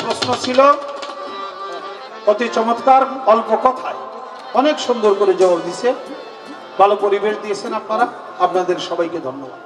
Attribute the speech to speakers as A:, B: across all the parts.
A: প্রশ্ন ছিল অতি চমৎকার, অল্প কথায় অনেক সুন্দর করে জবাব দিয়েছে, ভালো পরিবেশ দিয়েছেন আপনারা, আপনাদের সবাইকে ধন্যবাদ।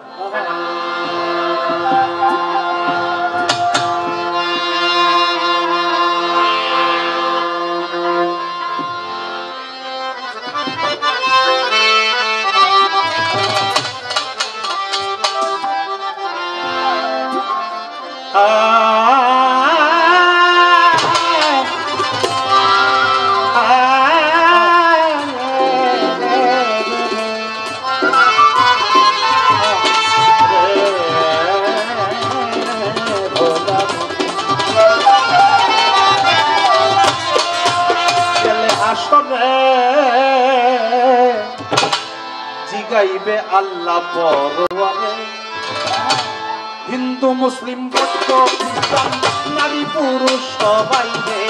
A: জিগাইবে আল্লাহ পরওয়ারে, হিন্দু মুসলিম বৌদ্ধ খ্রিস্টান নারী পুরুষ সবাই রে,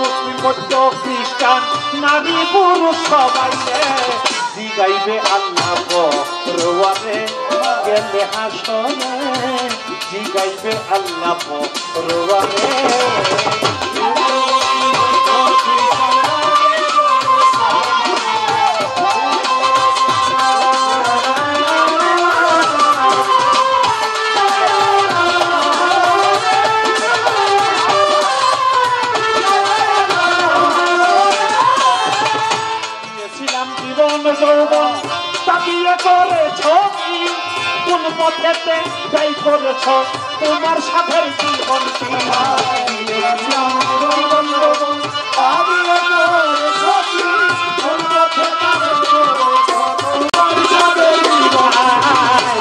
A: মুসলিম বৌদ্ধ খ্রিস্টান নারী পুরুষ সবাই রে, জিগাইবে আল্লাহ পরওয়ারে, গেলে হাসরে জিগাইবে আল্লাহ পরওয়ারে। কোন পথেতে যাই করেছ তোমার সাথে জীবন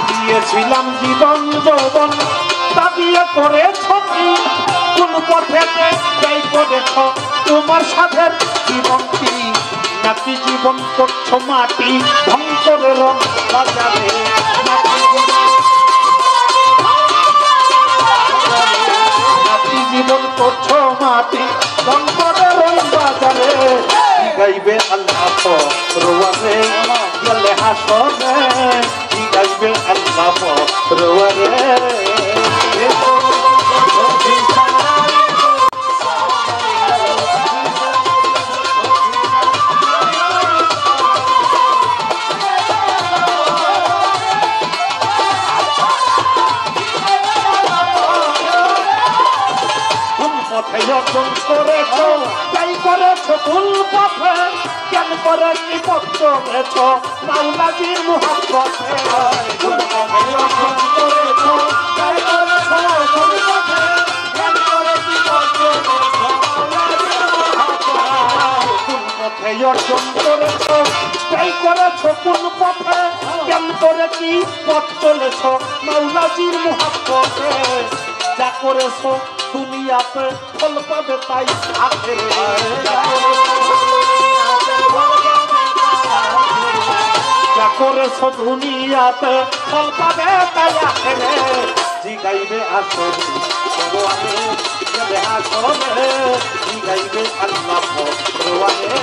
A: দিয়েছিলাম জীবন যৌবন দাবিয়ে করেছ, কোন পথেতে যাই করেছ তোমার সাথে জীবন কি, নাকি জীবন করছ মাটি ধ্বংসের রং বাজারে, নাকি জীবন করছ মাটি ধ্বংসের রং বাজারে, গাইবে আল্লাহ পরওয়ারে, গেলে হাসরে গাইবে আল্লাহ পরওয়ারে। অর্জন করেছ তাই করেছ ভুল পথে, কেন করে কি পথ গেছ মাওলাজির মুহাব্বতে, ভুল পথে অর্জন করেছ তাই করেছ ভুল পথে, কেন করে কি পথ গেছ মাওলাজির মুহাব্বতে, ভুল পথে অর্জন করেছ তাই করেছ কোন পথে, কেন করে কি পথ চলেছ মাওলাজির মুহাব্বতে, যা করেছ দুনিয়াতে ফল পাবে তাই আখেরে, যা করেছ দুনিয়াতে ফল পাবে তাই আখেরে, জিগাইবে আসরে পরওয়ারে, গেলে হাসরে জিগাইবে আল্লাহ পরওয়ারে।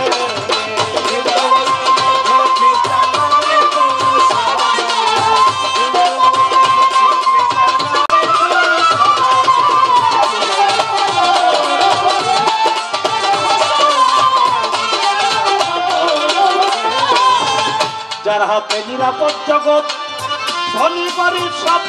A: যার হাতে নিরাপদ জগৎ ধনী গরিব সব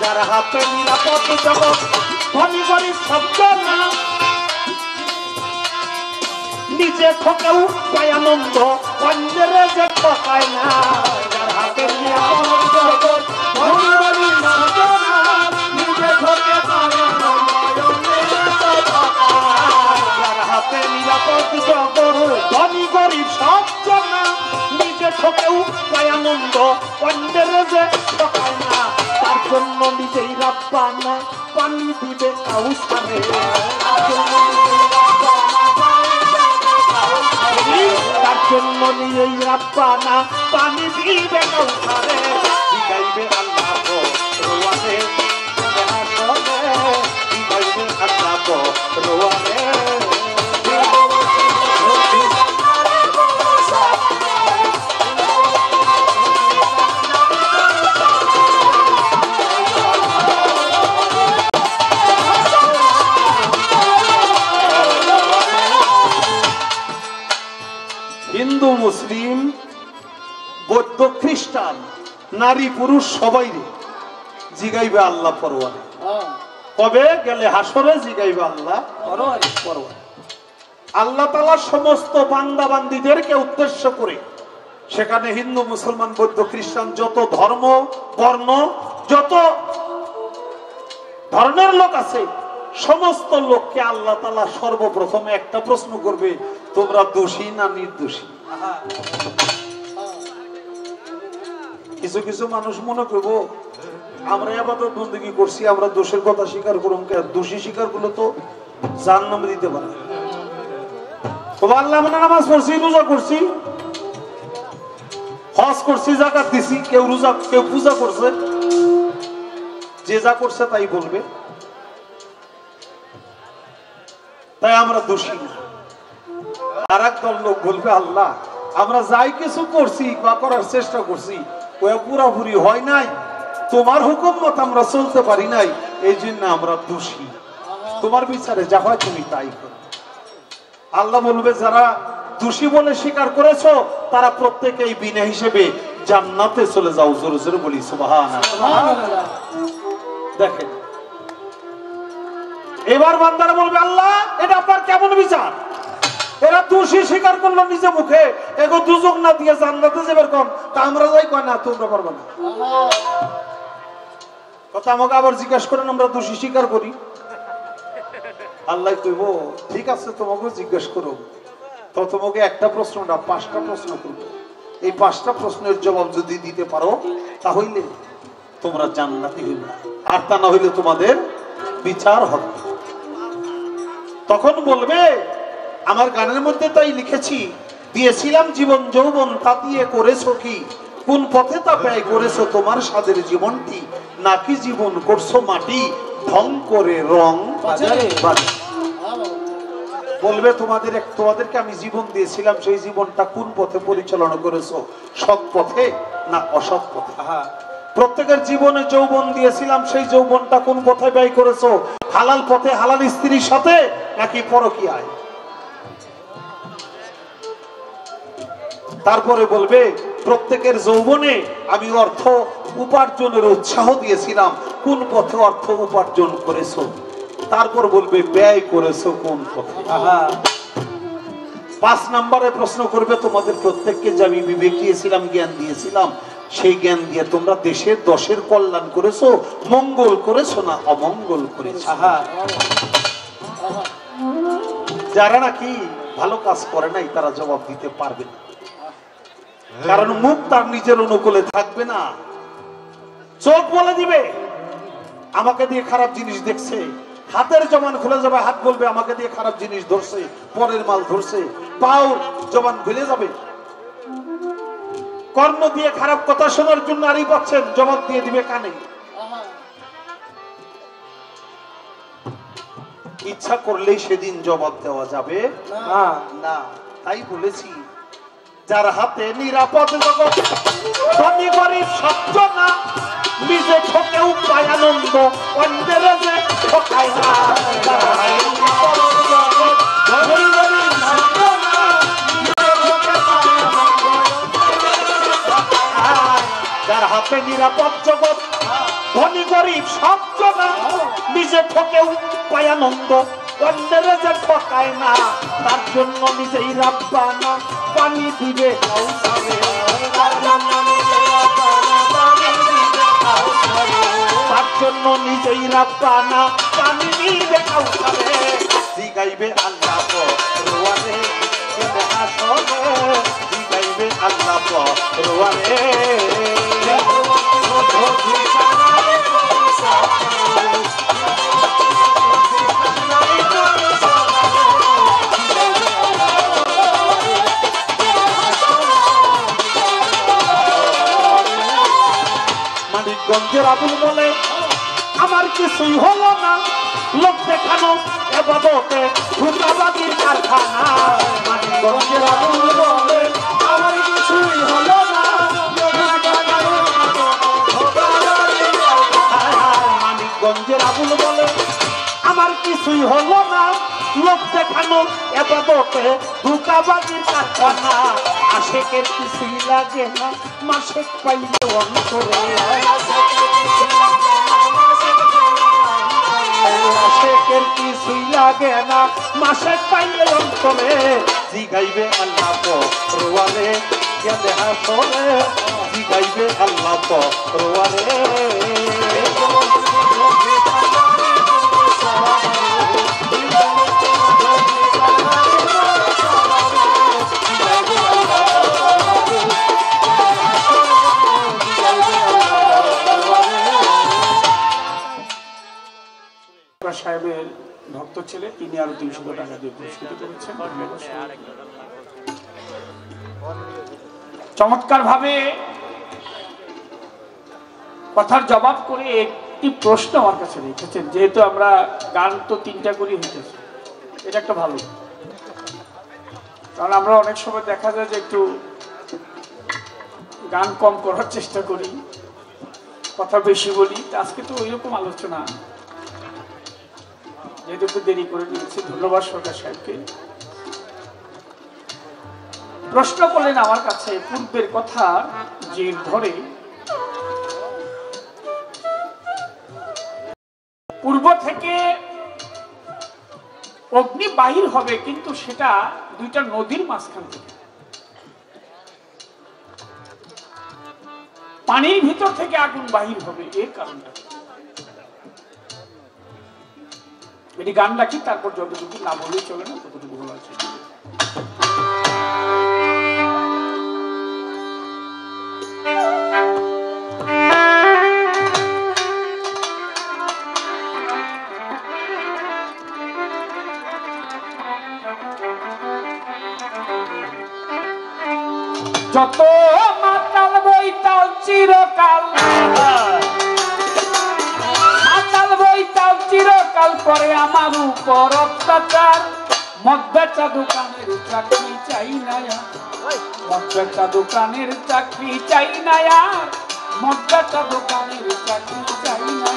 A: যার হাতে নিরাপদ জগৎ ধনী গরিব সব না, নিজে ঠকেও পায় আনন্দ অন্যের যে ঠকায় না, যার হাতে নিরাপদ জগৎ ধনী গরিব সব না, নিজে ঠকে পায় আনন্দ অন্যের যে ঠকায়, যার হাতে নিরাপদ জগৎ ধনী গরিব সব না, নিজে ঠকেও পায় আনন্দ অন্যের যে ঠকায় না, তার জন্য নিজেই রাব্বানা পানি দিবে কাউসারে, তার জন্য নিজেই রাখবা না পানি দিবে কাউসারে জিগাইবে আল্লাহ পরওয়ারে হাসরে জিগাইবে আল্লাহ পরওয়ারে হিন্দু মুসলিম বৌদ্ধ খ্রিস্টান নারী পুরুষ সবাই জিগাইবে আল্লাহ পরওয়ারে কবে গেলে হাসরে জিগাইবে আল্লাহ পরওয়ারে আল্লাহ তাআলা সমস্ত বান্দা বান্দীদেরকে উদ্দেশ্য করে সেখানে হিন্দু মুসলমান বৌদ্ধ খ্রিস্টান যত ধর্ম বর্ণ যত ধর্মের লোক আছে সমস্ত লোককে আল্লাহ তাআলা সর্বপ্রথমে একটা প্রশ্ন করবে তোমরা দোষী না নির্দোষী কিছু কিছু মানুষ মনে করবো আমরা ইবাদত বন্দেগী করছি আমরা দোষের কথা স্বীকার করুম দোষী স্বীকার করলে তো জাহান্নাম দিতে পারে তবে আল্লাহ মানে নামাজ পড়ছি রোজা করছি হজ করছি যাকাত দিছি কেউ রোজা কেউ পূজা করছে যে যা করছে তাই বলবে তাই আমরা দোষী না আর একদল লোক বলবে আল্লাহ আমরা যাই কিছু করছি বা করার চেষ্টা করছি ওয়া পুরোপুরি হয় নাই তোমার হুকুম মত আমরা চলতে পারি নাই এই জন্য আমরা দোষী তোমার বিচারে যা হয় তুমি তাই করো আল্লাহ বলবে যারা দোষী বলে স্বীকার করেছো তারা প্রত্যেকেই বিনা হিসেবে জান্নাতে চলে যাও জোরে জোরে বলি সুবহানাল্লাহ দেখেন এবার বান্দারা বলবে আল্লাহ এটা আপনার কেমন বিচার এরা দোষী স্বীকার করলো নিজে মুখে এগো দুজক না দিয়ে জান্নাতে যাবে কোন তা আমরা যাই কয় না তোমরা পারবে না কথা আমাকে আবার জিজ্ঞাসা করেন আমরা দোষী স্বীকার করি আল্লাহ কইব ঠিক আছে তোমাকে জিজ্ঞাসা করো তো তোমাকে একটা প্রশ্ন না 5টা প্রশ্ন করব এই 5টা প্রশ্নের জবাব যদি দিতে পারো তাহলে তোমরা জান্নাতি হইবে আর তা না হইলে তোমাদের বিচার হবে তখন বলবে আমার গানের মধ্যে তাই লিখেছি দিয়েছিলাম জীবন যৌবন তা দিয়ে করেছো কি কোন পথে তা ব্যয় করেছো তোমার স্বাদের জীবনটি নাকি জীবন করছো মাটি ঢং করে রং বাজারে বলবে তোমাদেরকে আমি জীবন দিয়েছিলাম সেই জীবনটা কোন পথে পরিচালনা করেছো সৎ পথে না অসৎ পথে প্রত্যেকের জীবনে যৌবন দিয়েছিলাম সেই যৌবনটা কোন পথে ব্যয় করেছো হালাল পথে হালাল স্ত্রীর সাথে নাকি পরকীয়ায় তারপরে বলবে প্রত্যেকের যৌবনে আমি অর্থ উপার্জনের উৎসাহ দিয়েছিলাম কোন পথে অর্থ উপার্জন করেছো তারপর বলবে ব্যয় করেছো কোন পথে 5 নম্বরে প্রশ্ন করবে তোমাদের প্রত্যেককে যে আমি বিবেক দিয়েছিলাম জ্ঞান দিয়েছিলাম সেই জ্ঞান দিয়ে তোমরা দেশের দশের কল্যাণ করেছো মঙ্গল করেছো না অমঙ্গল করেছো যারা নাকি ভালো কাজ করে নাই তারা জবাব দিতে পারবে না কারণ মুখ তার নিজের অনুকূলে থাকবে না চোখ বলে দিবে আমাকে দিয়ে খারাপ জিনিস দেখছে হাতের জবান খুলে যাবে হাত বলবে আমাকে দিয়ে খারাপ জিনিস ধরছে পরের মাল ধরছে পাও জবান খুলে যাবে কর্ণ দিয়ে খারাপ কথা শোনার জন্য আরই পাচ্ছেন জবাব দিয়ে দিবে কানে ইচ্ছা করলেই সেদিন জবাব দেওয়া যাবে না না তাই বলেছি যার হাতে নিরাপদ জগৎ ধনী গরিব সত্য না নিজে ঠকেও পায় আনন্দ অন্যের যে ঠকায় না যার হাতে নিরাপদ জগৎ ধনী গরিব সত্য না নিজে ঠকেও পায় আনন্দ অন্যের যে ঠকায় না তার জন্য নিজেই রাব্বানা পানি দিবে তার জন্য নিজেই রাব্বানা পানি দিবে কাউসারে জিগাইবে আল্লাহ পরওয়ারে হাসরে জিগাইবে আল্লাহ পরওয়ারে মানিকগঞ্জের আবুল বলে আমার কিছুই হলো না লোক দেখানো এবাদতে ধোঁকাবাজির কারখানা মানিকগঞ্জের আবুল বলে আমার কিছুই হলো না মানিকগঞ্জের আবুল বলে আমার কিছুই হলো না লোক দেখানো এবাদতে ধোঁকাবাজির কারখানা আশেকের কিছুই লাগে না মাসেক পাইলে অন্তরে আশেকের কিছুই লাগে না মাসেক পাইলে অন্তরে জিগাইবে আল্লাহ পরওয়ারে গেলে হাসরে জিগাইবে আল্লাহ পরওয়ারে
B: সাহেবের ভক্ত ছেলে তিনি আরো 300 টাকা দিয়ে পুরস্কৃত করেছেন। চমৎকার ভাবে কথার জবাব করে একটি প্রশ্ন আমার কাছে রেখেছেন, যেহেতু আমরা গান তো 3টা করে হইতেছে, এটা একটা ভালো, কারণ আমরা অনেক সময় দেখা যায় যে একটু গান কম করার চেষ্টা করি, কথা বেশি বলি। আজকে তো ওইরকম আলোচনা, যেহেতু একটু দেরি করে নিয়েছি। ধন্যবাদ সরকার সাহেবকে। প্রশ্ন করলেন আমার কাছে পূর্বের কথা যে ধরে পূর্ব থেকে অগ্নি বাহির হবে, কিন্তু সেটা দুইটা নদীর মাঝখান থেকে, পানির ভিতর থেকে আগুন বাহির হবে। এর কারণটা এটি গান রাখি, তারপর যতটুকু না বলেই চলে না ততটুকু বলা আছে। যত মাতাল বইতাল চিরকাল, মাতাল বইতাল চিরকাল করে আমার উপর অত্যাচার। মদ বেচা দোকানের চাকরি চাই না, মদ বেচা দোকানের চাকরি চাই না, মদ বেচা দোকানের চাকরি চাই না।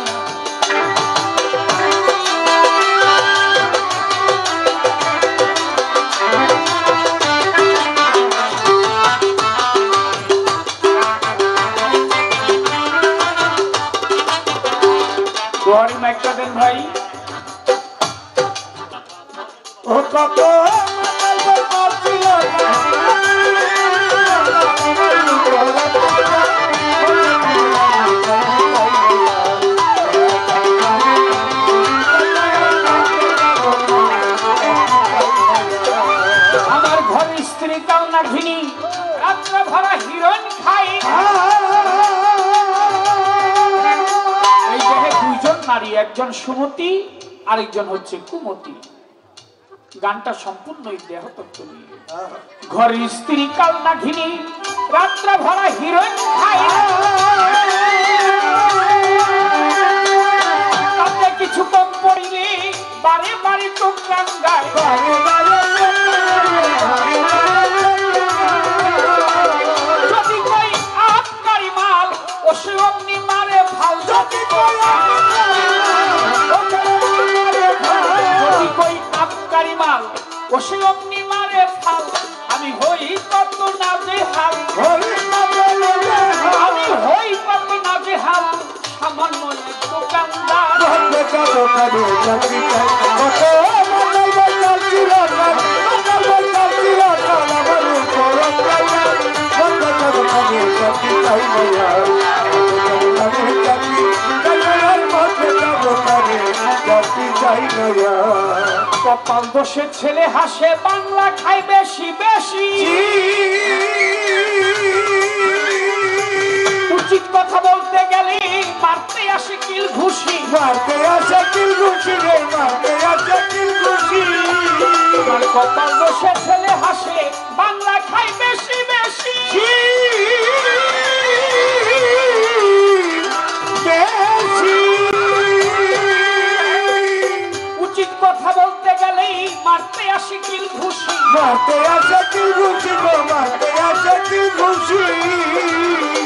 B: দোহারি মাইকটা দেন ভাই। ও কত আমার ঘরের স্ত্রী কাল না ঘিনি রাত্র ভরা হিরোইন খাই। এই দেহে দুইজন নারী, একজন সুমতি আরেকজন হচ্ছে কুমতি। গানটা সম্পূর্ণ দেহতত্ত্ব নিয়ে। ঘরের স্ত্রী কাল না ঘিনি রাত্র ভরা হিরোইন খাই, তাতে কিছু কম পড়িলে বারে বারে চোখ রাঙ্গায়। যদি কই আবকারি মাল ও সে অগ্নি মারে ফাল, যদি কই আবকারি মাল ও সে অগ্নি মারে ফাল, আমি হই কত না যে হাল, আমি হই কত না যে হাল। সামান্য দোকানদার কপাল দোষে ছেলে হাসে, বাংলা খাই বেশি বেশি। উচিত কথা বলতে গেলে মারতে আসে কিল ঘুষি, মারতে আসে কিল ঘুষি রে, মারতে আসে কিল ঘুষি। কপাল দোষে ছেলে হাসে, বাংলা খাই বেশি বেশি। আসে কি খুশি
A: মারতে আসে কি খুশি গো মারতে আসে কি খুশি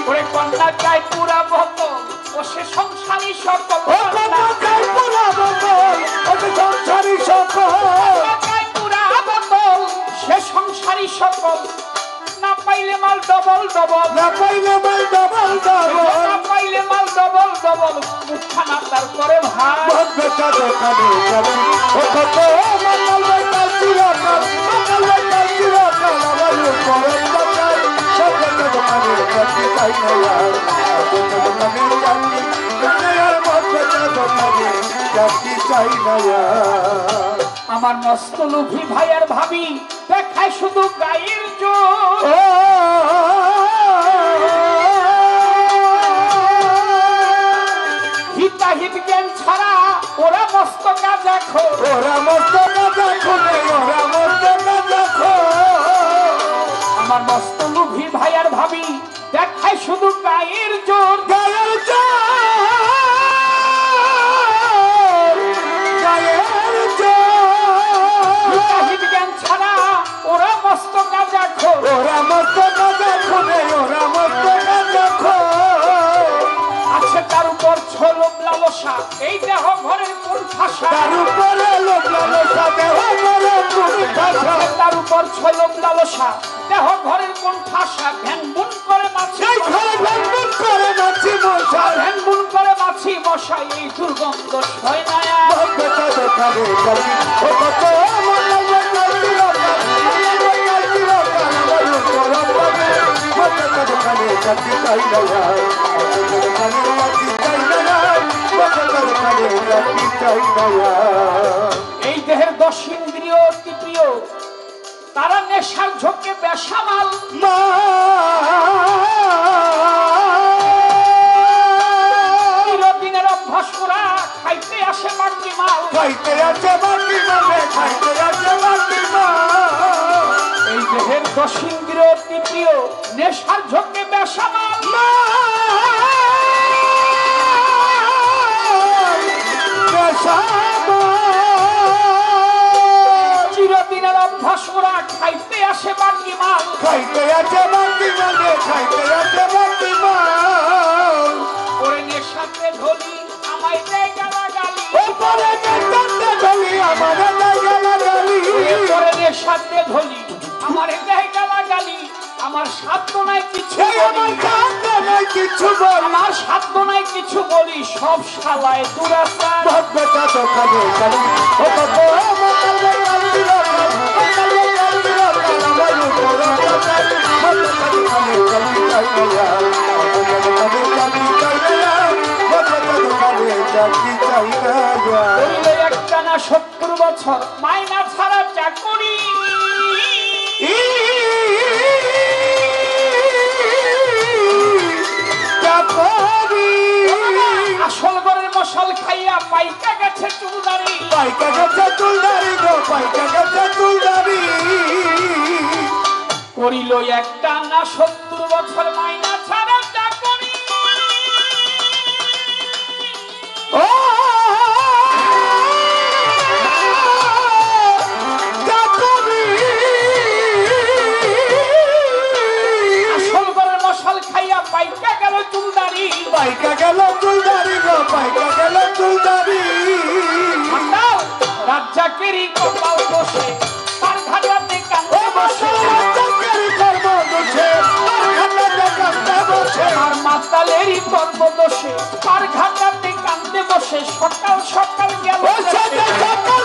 B: ওরে কন্যা চাই পুরা বোতল ও সে সংসারী সকল
A: ও কন্যা চাই পুরা বোতল ও সে সংসারী সকল
B: চাই পুরা বোতল সে সংসারী সকল না পাইলে মাল ডবল ডবল
A: না পাইলে মাল ডবল ডবল
B: না পাইলে মাল ডবল ডবল মুখখানা তার করে ভাই
A: মদ বেচা দোকানে যাবি ও কত মাতাল বেচা চিরকাল আমার উপর অত্যাচার সব বেচা দোকানে যাবি তাই না আর বেচা দোকানে যাবি আর মদ বেচা দোকানে যাবি তাই না আর
B: আমার মস্ত লোভী ভাই আর ভাবি দেখায় শুধু গায়ের জোর হিতাহিত জ্ঞান ছাড়া ওরা মস্ত গাঁজা খোর
A: ওরা মস্ত গাঁজা খোরে ওরা মস্ত গাঁজা খোর
B: আমার মস্ত লোভী ভাই আর ভাবি দেখায় শুধু গায়ের জোর
A: গায়ের জোর গায়ের জোর
B: হিতাহিত জ্ঞান ছাড়া ওরা মস্ত গাঁজা খোর
A: ওরা মস্ত গাঁজা খোরে ওরা মস্ত গাঁজা খোর
B: আছে তার উপর ছোলব লালসা এই দেহ ঘরের কোন ভাষা
A: তার উপরে লোক লালসা দেহ করে কোন ভাষা
B: তার উপর ছোলব লালসা দেহ ঘরের কোন ভাষা ভ্যান বুন করে মাছি
A: এই ঘরে ভ্যান করে নাচি মশাই
B: ভ্যান বুন করে মাছি মশাই এই দুর্গন্ধ সয় না
A: মদ বেচা দোকানে যাবি ও কত মাতাল বেচা চিরকাল আমার উপর অত্যাচার মদ বেচা দোকানে যাবি তাই না আর দোকানে যাবি তাই না আর মদ বেচা দোকানে যাবি তাই না আর
B: এই দেহের 10 ইন্দ্রিয় অতি প্রিয় তারা নেশার ঝোঁকে বেসামাল
A: মা
B: চিরদিনের অভ্যাস করা খাইতে আসে মাটি মাল
A: খাইতে আছে বাকি মানে খাইতে আছে বাকি মা
B: এই দেহের 10 ইন্দ্রিয় অতি প্রিয় নেশার ঝোঁকে বেসামাল চিরদিনের অভ্যাস করা খাইতে আসে বাকি মাল
A: খাইতে আছে বাকি মানে খাইতে আছে বাকি মা
B: ওরে নেশাতে ধরি আমায় দেয় গালাগালি
A: ওপরে নেতাতে ঢলি আমার জায়গা গালি
B: ওরে নেশাতে ধরি আমারে দেয় গালাগালি আমার সাধ্য নাই কিছু
A: এই আমার কাছে নাই কিছু বল
B: আমার সাধ্য নাই কিছু বলি সব শালায় দুরাসা
A: মদ বেচা দোকানে যাবি ও কত মাতাল বেচা চিরকাল আমার উপর অত্যাচার মদ বেচা দোকানে যাবি তাই না আর দোকানে যাবি তাই না আর মদ বেচা দোকানে যাবি তাই না আর
B: বললে একটানা 70 বছর মাইনা ছাড়া চাকরি আসল ঘরের মশাল খাইয়া পাইকা গেছে চুলদারি
A: পাইকা গেছে চুলদারি গো পাইকা গেছে চুলদারি
B: করিল একটানা 70 বছর মাইনা ছাড়া চাকরি
A: ও চাকরি
B: আসল ঘরের মশাল খাইয়া পাইকা গেল চুলদারি
A: পাইকা গেল চুলদারি গো পাইকা গেল চুলদারি
B: রাজ্জাকেরই কপাল বসে তার ঘাটাতে কান্দে বসে আর মাতালেরই পর্ব দোষে তার ঘাটাতে কান্দে বসে সকাল সকাল গেল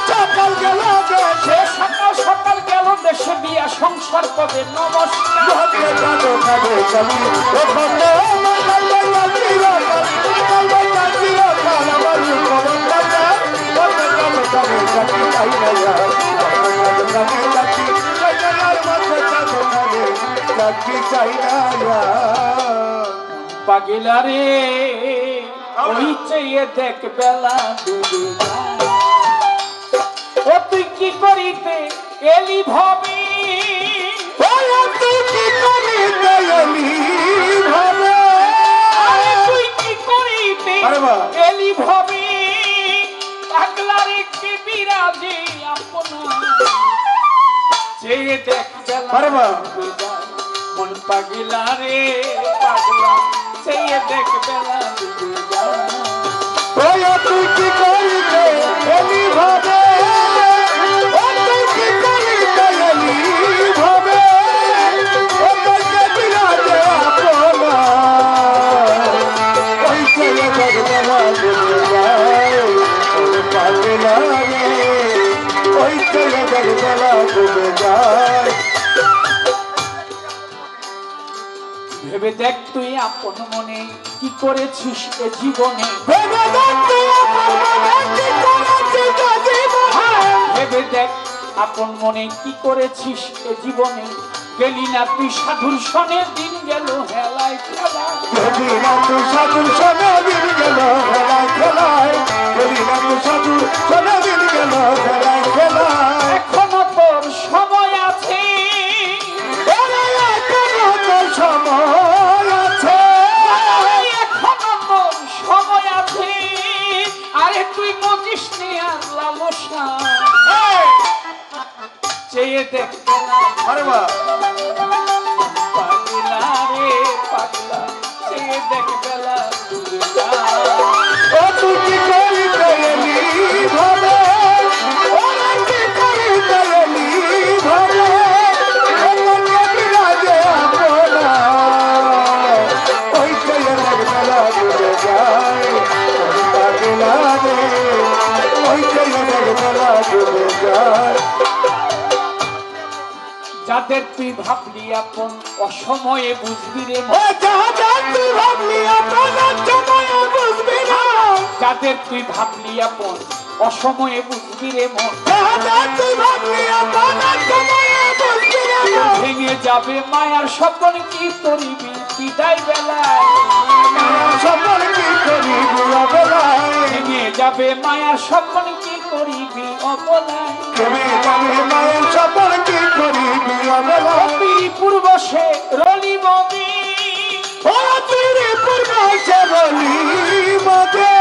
A: সকাল গেল
B: সে সকাল সকাল গেল দেশে বিয়া সংসার পদে নমস্কার পাগিলা রে ওই চেয়ে দেখ বেলা ও তুই কি করিতে এলি ভাবি
A: তুই কি করিতে আরে বাহ।
B: এলি ভাবি পাগলা রে কে বিরাজে আপনা চেয়ে দেখ বেলা
A: আরে বাহ।
B: ডুবে যায়। মন পাগলা রে পাগলা, চেয়ে দেখ বেলা ডুবে যায়।
A: ওই তুই কি করিতে এলি ভাবে, ও তুই কি করিতে এলি ভাবে, ও তোকে বিরাজে আপনা, ওই ছেলে জগবেলা ডুবে যায়, ওরে পাগলা রে, ওই ছেলে জগবেলা ডুবে যায়।
B: ভেবে দেখ তুই আপন মনে কি করেছিস এ জীবনে,
A: ভেবে দেখ তুই আপন মনে কি করেছিস এ জীবনে,
B: ভেবে দেখ আপন মনে কি করেছিস এ জীবনে। গেলি না তুই সাধুর সনে, দিন গেল হেলায় খেলা।
A: গেলি না তুই সাধুর সনে, দিন গেল হেলায় খেলায়, গেলি না তুই সাধুর সনে, দিন গেল হেলায় খেলায়।
B: এখনো তোর সময় আছে,
A: ওরে এখনো তোর সময় আছে,
B: এখনো তোর সময় আছে। আরে তুই মজিস নে আর লালসা, চেয়ে দেখ বেলা
A: আরে বাহ।
B: পাগলা রে পাগলা, চেয়ে দেখ বেলা ডুবে যায়।
A: ও তুই কি করিতে এলি ভাবে, ওরে কি করিতে এলি ভাবে, ও তোকে বিরাজে আপনা, ওই ছেলে জগবেলা ডুবে যায়, ওরে পাগলা রে, ওই ছেলে জগবেলা ডুবে যায়।
B: যাদের তুই ভাবলি আপন অসময়ে বুঝবি রে মন,
A: ও যা তুই ভাবলি আপনার সময়ে বুঝবি না,
B: যাদের তুই ভাবলি আপন অসময়ে বুঝবি রে মন।
A: যা তুই ভাবলি আপনার সময়ে বুঝবি না,
B: ভেঙে যাবে মায়ার স্বপ্ন কি করিবি বিদায় বেলায়,
A: সফল কি করি অবলায়,
B: ভেঙে যাবে মায়ার স্বপ্ন কি করিবি অবলায়।
A: তুমি জানে মায়ের সফল কি করি অবলায়,
B: অপিরি পূর্বশে রলি ববি,
A: ও তুই পূর্ব সে বলি মতে,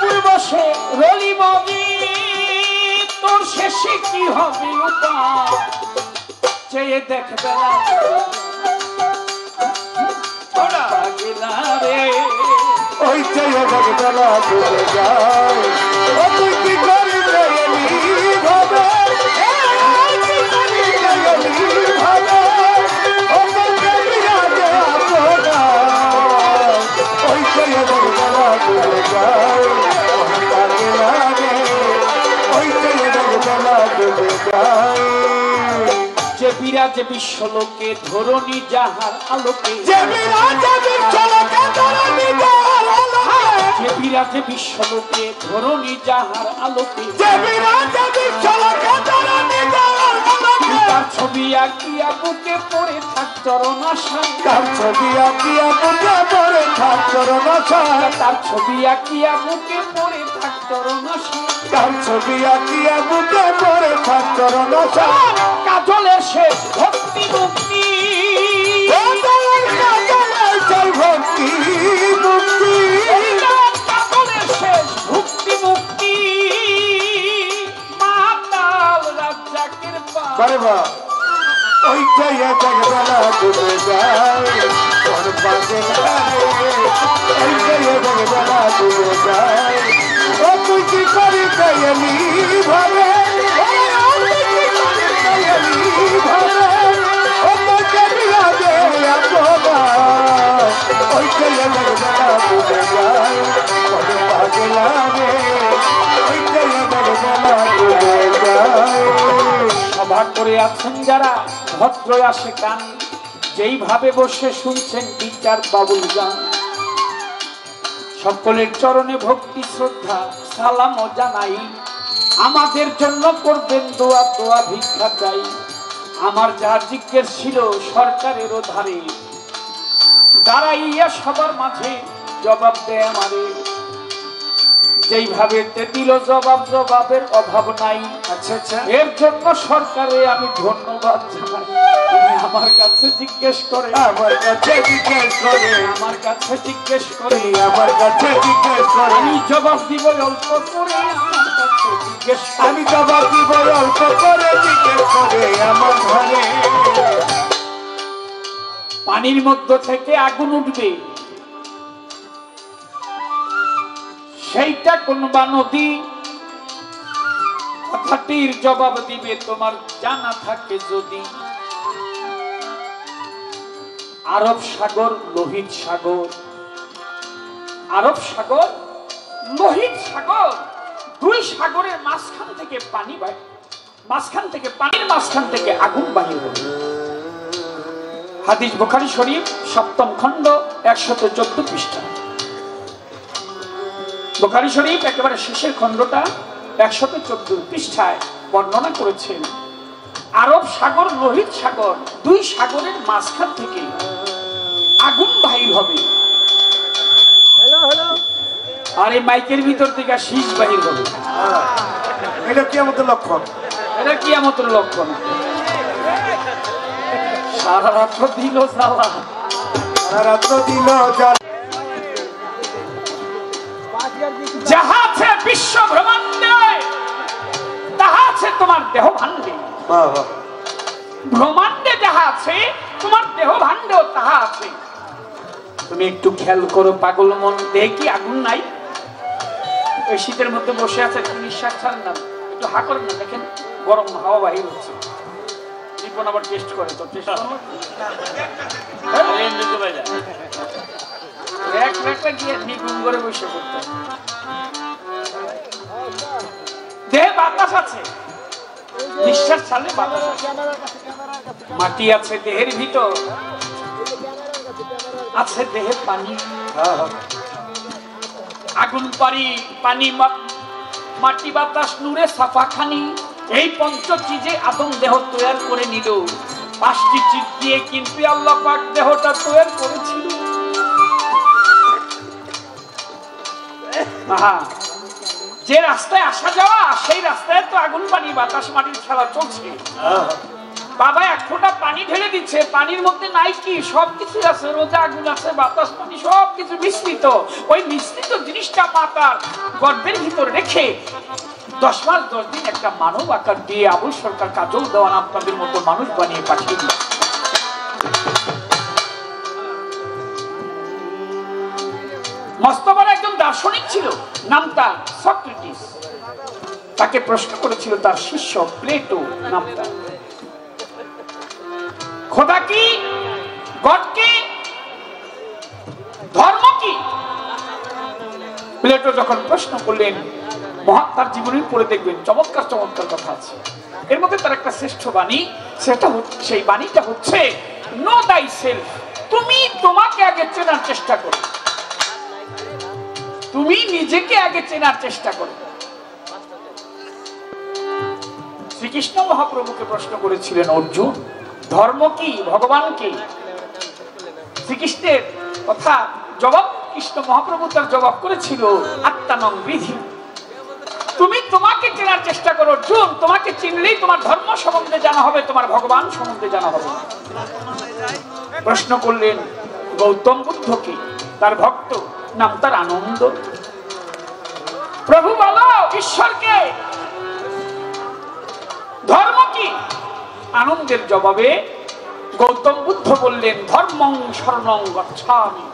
B: পূর্বশে রলি ববি, তোর শেষে কি হবে উপায়, চেয়ে দেখ বেলা পাগলা রে।
A: ওই চেয়ে জগবেলা ডুবে যায়, ও তুই কি করিতে এলি ভাবে, ওই কি করিতে এলি ভাবে, ও তোকে বিরাজে আপনা, ওই চেয়ে জগবেলা ডুবে যায়, ওরে পাগলা রে, ওই চেয়ে জগবেলা ডুবে যায়।
B: যে বিরাজে বিশ্বলোকে ধরণী যাহার আলোকে,
A: যে বিরাজে বিশ্বলোকে ধরণী যাহার আলোকে,
B: যে বিরাজে বিশ্বলোকে ধরণী যাহার আলোকে,
A: যে বিরাজে বিশ্বলোকে ধরণী যাহার আলোকে,
B: তার ছবি আঁকিয়া বুকে পড়ে থাক চরণ আশায়,
A: তার ছবি আঁকিয়া বুকে পড়ে থাক চরণ আশায়,
B: তার ছবি আঁকিয়া বুকে পড়ে থাক চরণ আশায়।
A: তার ছবি আঁকিয়া বুকে পড়ে থাক চরণ আশায়,
B: কাজলের শেষ ভক্তি মুক্তি,
A: ও দয়াল কাজলের সেই ভক্তি মুক্তি,
B: কাজলের শেষ ভক্তি মুক্তি, মাতাল রাজ্জাকের পায়।
A: বারে বাহ। ওই চেয়ে জগবেলা ডুবে যায়, ওর পাগলা রে, ওই চেয়ে জগবেলা ডুবে যায়, ও তুই কি করিতে এলি ভাবে, ও তুই কি করিতে এলি ভাবে, ও তোকে বিরাজে আপনা, ওই চেয়ে জগবেলা ডুবে যায়, ওর পাগলা রে, ওই চেয়ে জগবেলা ডুবে যায়।
B: সভা করে আছেন যারা ভদ্র আসে কান, যেইভাবে বসে শুনছেন বিচার বাবুল গান, সকলের চরণে ভক্তি শ্রদ্ধা সালাম ও জানাই। আমাদের জন্য করবেন দোয়া, দোয়া ভিক্ষা চাই। আমার যা জিজ্ঞেস ছিল সরকারের ধারে, দাঁড়াইয়া সবার মাঝে জবাব দেয় আমারে। যেইভাবে দিল জবাব, জবাবের অভাব নাই।
A: আচ্ছা আচ্ছা,
B: এর জন্য সরকারে আমি ধন্যবাদ জানাই। তুমি আমার কাছে জিজ্ঞেস করে,
A: আমার কাছে জিজ্ঞেস করে,
B: আমার কাছে জিজ্ঞেস করে,
A: আমার কাছে জিজ্ঞেস করে,
B: আমি জবাব দিব অল্প করে। আমার কাছে জিজ্ঞেস
A: আমি জবাব দিব অল্প করে জিজ্ঞেস করে আমার ঘরে।
B: পানির মধ্য থেকে আগুন উঠবে, সেইটা কোন বা নদী? কথাটির জবাব দিবে তোমার জানা থাকে যদি। আরব সাগর, লোহিত সাগর। আরব সাগর, লোহিত সাগর, দুই সাগরের মাঝখান থেকে পানি বাইরে, মাঝখান থেকে পানির মাঝখান থেকে আগুন বাহির হবে। হাদিস বুখারী শরীফ 7ম খণ্ড 114 পৃষ্ঠা। বুখারী শরীফ একেবারে শেষের খণ্ডটা 114 পৃষ্ঠায় বর্ণনা করেছেন আরব সাগর, লোহিত সাগর, দুই সাগরের মাঝখান থেকে আগুন বাহির হবে। আর এই মাইকের ভিতর থেকে শীষ বাহির হবে।
A: এটা কিয়ামতের লক্ষণ।
B: এটা কিয়ামতের লক্ষণ। সারা রাত্র দিল জ্বালা,
A: সারা রাত্র দিল জ্বালা।
B: যাহা আছে বিশ্ব ব্রহ্মাণ্ডে তাহা আছে তোমার দেহ ভাণ্ডে। ব্রহ্মাণ্ডে যাহা আছে তোমার দেহ ভাণ্ডেও তাহা আছে। তুমি একটু খেয়াল করো পাগল মন, দেহে কি আগুন নাই? ওই শীতের মধ্যে বসে আছে, নিঃশ্বাস ছাড়েন না, একটু হা করেন না, দেখেন গরম হাওয়া বাহির হচ্ছে। জীবন আবার টেস্ট করে তো টেস্ট করে বসে করতে। দেহে বাতাস আছে, নিঃশ্বাস ছাড়লে বাতাস আছে। মাটি আছে দেহের ভিতর, আছে দেহে পানি। আগুন, পানি, মাটি, বাতাস, নূরে সাফা খানি, এই পঞ্চ চিজে আদম দেহ তৈরি করে নিল। 5টি চিজ দিয়ে কিন্তু আল্লাহ পাক দেহটা তৈরি করেছিল। যে রাস্তায় আসা যাওয়া, সেই রাস্তায় তো আগুন, পানি, বাতাস, মাটির খেলা চলছে। বাবা 1 ফোঁটা পানি ঢেলে দিচ্ছে, পানির মধ্যে নাই কি? সবকিছু আছে, রোজা আগুন আছে, বাতাস, পানি, সবকিছু মিশ্রিত। ওই মিশ্রিত জিনিসটা মাতার গর্ভের ভিতরে রেখে 10 মাস 10 দিন একটা মানব আকার দিয়ে আবুল সরকার কাজল দেওয়ান আপনাদের মতো মানুষ বানিয়ে পাঠিয়ে দিল। মস্ত বড় একজন দার্শনিক ছিল, নাম তার সক্রেটিস। তাকে প্রশ্ন করেছিল তার শিষ্য প্লেটো, নাম তার। খোদা কি, গড কি, ধর্ম কি? প্লেটো যখন প্রশ্ন করলেন, মহাত্মার জীবনী পড়ে দেখবেন চমৎকার চমৎকার কথা আছে। এর মধ্যে তার একটা শ্রেষ্ঠ বাণী, সেই বাণীটা হচ্ছে নো দাই সেলফ। তুমি তোমাকে আগে চেনার চেষ্টা করো, তুমি নিজেকে আগে চেনার চেষ্টা করো। শ্রীকৃষ্ণ মহাপ্রভুকে প্রশ্ন করেছিলেন অর্জুন, ধর্ম কি, ভগবান কি? শ্রীকৃষ্ণের কথা জবাব কৃষ্ণ মহাপ্রভু তার জবাব করেছিল আত্মানং বিধি। তুমি তোমাকে চেনার চেষ্টা করো অর্জুন, তোমাকে চিনলেই তোমার ধর্ম সম্বন্ধে জানা হবে, তোমার ভগবান সম্বন্ধে জানা হবে। প্রশ্ন করলেন গৌতম বুদ্ধকে, তার ভক্ত, নাম তার আনন্দ। প্রভু বলো ঈশ্বরকে, ধর্ম কি? আনন্দের জবাবে গৌতম বুদ্ধ বললেন ধর্মং শরণং গচ্ছামি।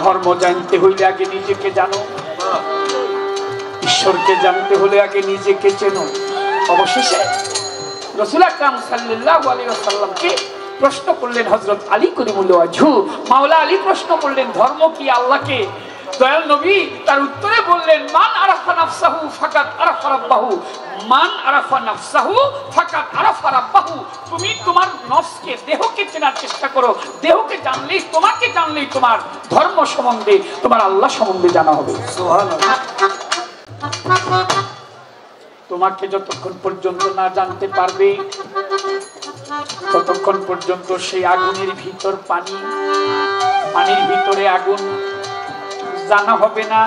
B: ধর্ম জানতে হইলে আগে নিজেকে জানো, ঈশ্বরকে জানতে হলে আগে নিজেকে চেনো। অবশেষে রাসূল আকরাম সাল্লাল্লাহু আলাইহি ওয়াসাল্লামকে প্রশ্ন করলেন হযরত আলী করিমুল্লাহ ওয়াজহু, মাওলা আলী প্রশ্ন করলেন ধর্ম কি, আল্লাহকে? দয়াল নবী তার উত্তরে বললেন মান আরাফা নাফসাহু ফাকাত আরাফা রাব্বাহু, মান আরাফা নাফসাহু ফাকাত আরাফা রাব্বাহু। তুমি তোমার নফসকে, দেহকে চেনার চেষ্টা করো। দেহকে জানলেই, তোমাকে জানলেই তোমার ধর্ম সম্বন্ধে, তোমার আল্লাহ সম্বন্ধে জানা হবে। সুবহানাল্লাহ। তোমাকে যতক্ষণ পর্যন্ত না জানতে পারবে ততক্ষণ পর্যন্ত সেই আগুনের ভিতর পানি, পানির ভিতরে আগুন জানা হবে না।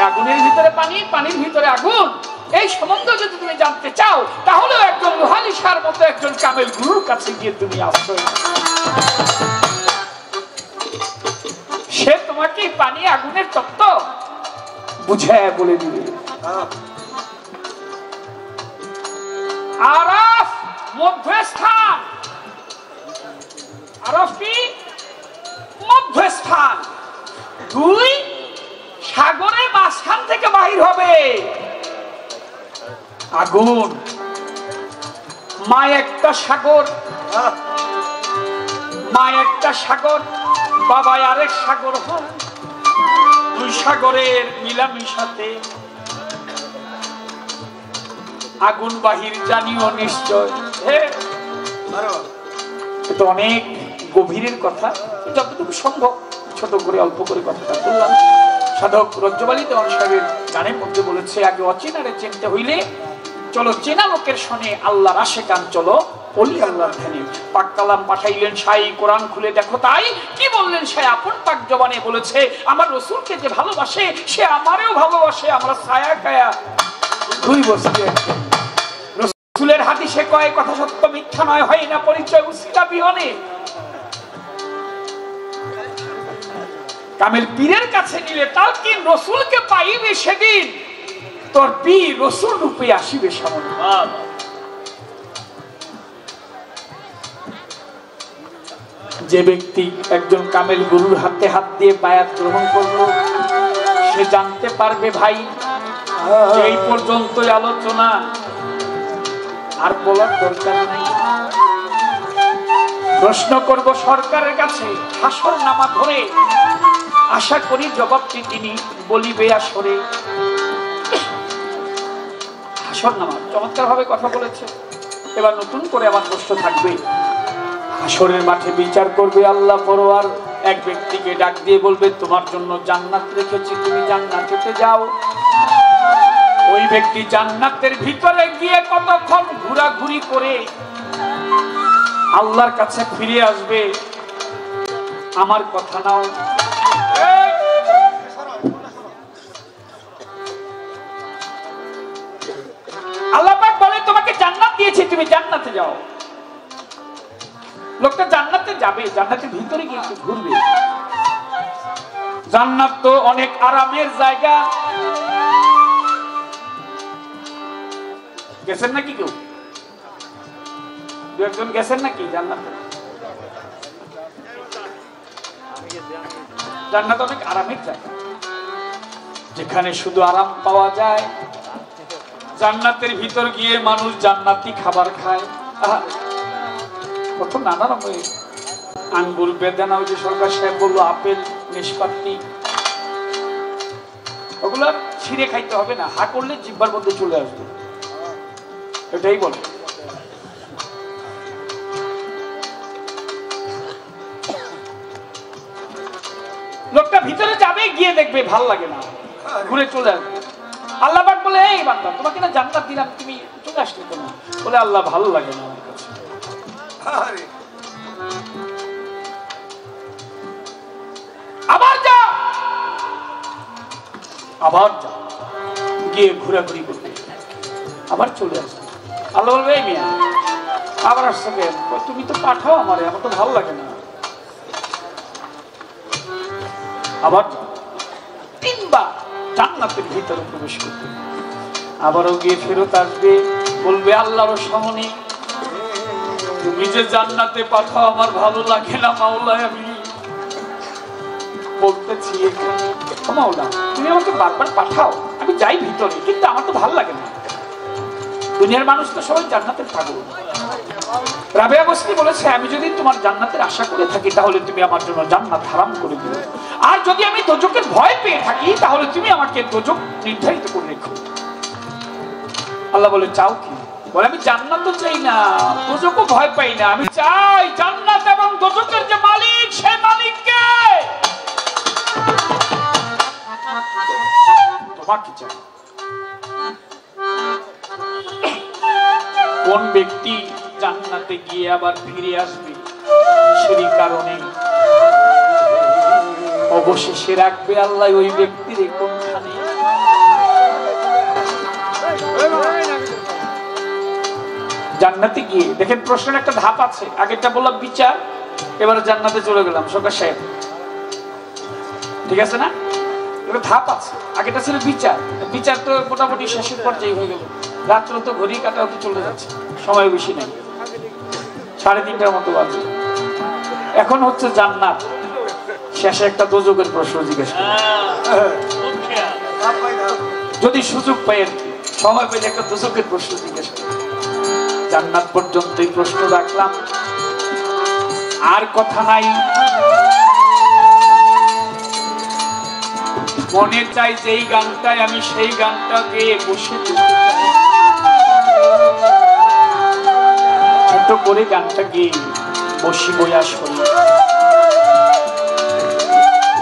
B: আগুনের ভিতরে পানি, পানির ভিতরে আগুন, এই সম্বন্ধ যদি তুমি জানতে চাও তাহলে একজন লোহালিশার মতো একজন কামেল গুরুর কাছে গিয়ে তুমি আশ্রয়, সে তোমাকে পানি আগুনের তত্ত্ব বুঝায় বলে দিবে। আরাফ মধ্যস্থান, আরাফ কি মধ্যস্থান, দুই সাগরের মাঝখান থেকে বাহির হবে আগুন। মা একটা সাগর, মা একটা সাগর, বাবা আরেক সাগর হয়, দুই সাগরের মিলামিশাতে আগুন বাহির জানিও নিশ্চয়। এটা অনেক গভীরের কথা, যতটুকু সম্ভব ছোট করে অল্প করে কথাটা বললাম। সাধক রজ্জবালী দেওয়ান সাহেবের গানের মধ্যে বলেছে, আগে অচেনারে চিনতে হইলে চলো চেনা লোকের শোনে আল্লাহর আশেকান, চলো বলি আল্লাহর ধ্যানে। পাক কালাম পাঠাইলেন সাই, কোরআন খুলে দেখো তাই কি বললেন সাই, আপন পাক জবানে বলেছে আমার রসুলকে যে ভালোবাসে সে আমারেও ভালোবাসে, আমরা ছায়া কায়া দুই বসে। রসুলের হাদিসে কয় কথা সত্য মিথ্যা নয়, হয় না পরিচয় উসিলা বিহনে। কামেল পীরের কাছে নিলে তার কি রসুলকে পাইবে সেদিন, তোর পীর রসুল রূপে আসিবে সামনে। যে ব্যক্তি একজন কামেল গুরুর হাতে হাত দিয়ে বায়াত গ্রহণ করলো, সে জানতে পারবে ভাই এই পর্যন্তই আলোচনা, আর বলার দরকার নাই। প্রশ্ন করব সরকারের কাছে হাসর নামা ধরে, আশা করি জবাবটি তিনি বলিবে আসরে। হাসর নামা চমৎকার ভাবে কথা বলেছে। এবার নতুন করে আমার প্রশ্ন থাকবে, হাসরের মাঠে বিচার করবে আল্লাহ পরোয়ার, এক ব্যক্তিকে ডাক দিয়ে বলবে তোমার জন্য জান্নাত রেখেছি, তুমি জান্নাতে যাও। ওই ব্যক্তি জান্নাতের ভিতরে গিয়ে কতক্ষণ ঘোরাঘুরি করে আল্লাহর কাছে ফিরে আসবে। আমার কথা নাও, আল্লাহ পাক বলে তোমাকে জান্নাত দিয়েছি, তুমি জান্নাতে যাও। লোকটা জান্নাতে যাবে, জান্নাতের ভিতরে গিয়ে একটু ঘুরবে। জান্নাত তো অনেক আরামের জায়গা। গেছেন নাকি কেউ? দু একজন গেছেন নাকি জান্নাতে? জান্নাত অনেক আরামের জায়গা, যেখানে শুধু আরাম পাওয়া যায়। জান্নাতের ভিতর গিয়ে মানুষ জান্নাতি খাবার খায়। কত নানা রকমের আঙ্গুর, বেদানা, ওই যে সরকার সাহেব বললো আপেল, নিষ্পাতি, ওগুলা ছিঁড়ে খাইতে হবে না, হা করলে জিহ্বার মধ্যে চলে আসবে, এটাই বলে। লোকটা ভিতরে যাবে, গিয়ে দেখবে ভাল লাগে না, ঘুরে চলে আসবে। আল্লাহ পাক বলে এই বান্দা তোমাকে না জান্নাত দিলাম, তুমি চলে আসলে কেন? বলে আল্লাহ ভালো লাগে না আমার কাছে। আবার যা, আবার যা, গিয়ে ঘোরাঘুরি করতে, আবার চলে আসবে। আল্লাহ বলবে এই মিয়া আবার আসছো কেন? তুমি তো পাঠাও আমারে, আমার তো ভালো লাগে না। আবার তিনবার জান্নাতের ভিতরে প্রবেশ করবে, আবারও গিয়ে ফেরত আসবে, বলবে আল্লাহর সামনে তুমি যে জান্নাতে পাঠাও আমার ভালো লাগে না মাওলা, আমি বলতেছি মাওলা তুমি আমাকে বারবার পাঠাও, আমি যাই ভিতরে, কিন্তু আমার তো ভালো লাগে না। দুনিয়ার মানুষ তো সবাই জান্নাতের পাগল। রাবেয়া বসরি বলেছে আমি যদি তোমার জান্নাতের আশা করে থাকি তাহলে তুমি আমার জন্য জান্নাত হারাম করে দিও, আর যদি আমি দোজখের ভয় পেয়ে থাকি তাহলে তুমি আমাকে দোজখ নির্ধারিত করে রেখো। আল্লাহ বলে চাও কি? বলে আমি জান্নাত তো চাই না, দোজখও ভয় পাই না, আমি চাই জান্নাত এবং দোজখের যে মালিক সেই মালিককে। তোমাকে চাই। কোন ব্যক্তি জান্নাতে গিয়ে আবার ফিরে আসবে সেই কারণে অবশেষে রাখবে আল্লাহ ওই ব্যক্তির কোনখানে। জান্নাতে গিয়ে দেখেন প্রশ্নের একটা ধাপ আছে, আগেরটা বললাম বিচার, এবারে জান্নাতে চলে গেলাম সরকার সাহেব, ঠিক আছে না? ধাপ আছে। আগেটা ছিল বিচার, বিচার তো মোটামুটি শেষের পর্যায়ে হয়ে গেল। রাত্র তো ঘড়ি কাটা চলে যাচ্ছে, সময় বেশি নেই, 3:30টার মতো বাজে। এখন হচ্ছে জান্নাত, শেষে একটা দোজখের প্রশ্ন জিজ্ঞেস করি, যদি সুযোগ পাই আর কি, সময় পেলে একটা দোজখের প্রশ্ন জিজ্ঞেস করি। জান্নাত পর্যন্ত এই প্রশ্ন রাখলাম, আর কথা নাই। মনে চাই যেই গানটায় আমি সেই গানটা গেয়ে বসে ছোট করে গানটা গেয়ে বসি বয়াস করি,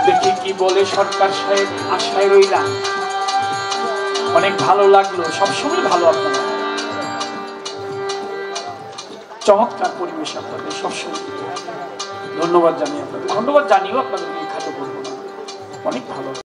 B: দেখি কি বলে সরকার সাহেব। আশায় রইলাম, অনেক ভালো লাগলো, সবসময় ভালো আপনারা, চমৎকার পরিবেশ আপনাদের সবসময়। ধন্যবাদ জানিয়ে আপনাদের, ধন্যবাদ জানিও আপনাদের খাটো করবো না, অনেক ভালো।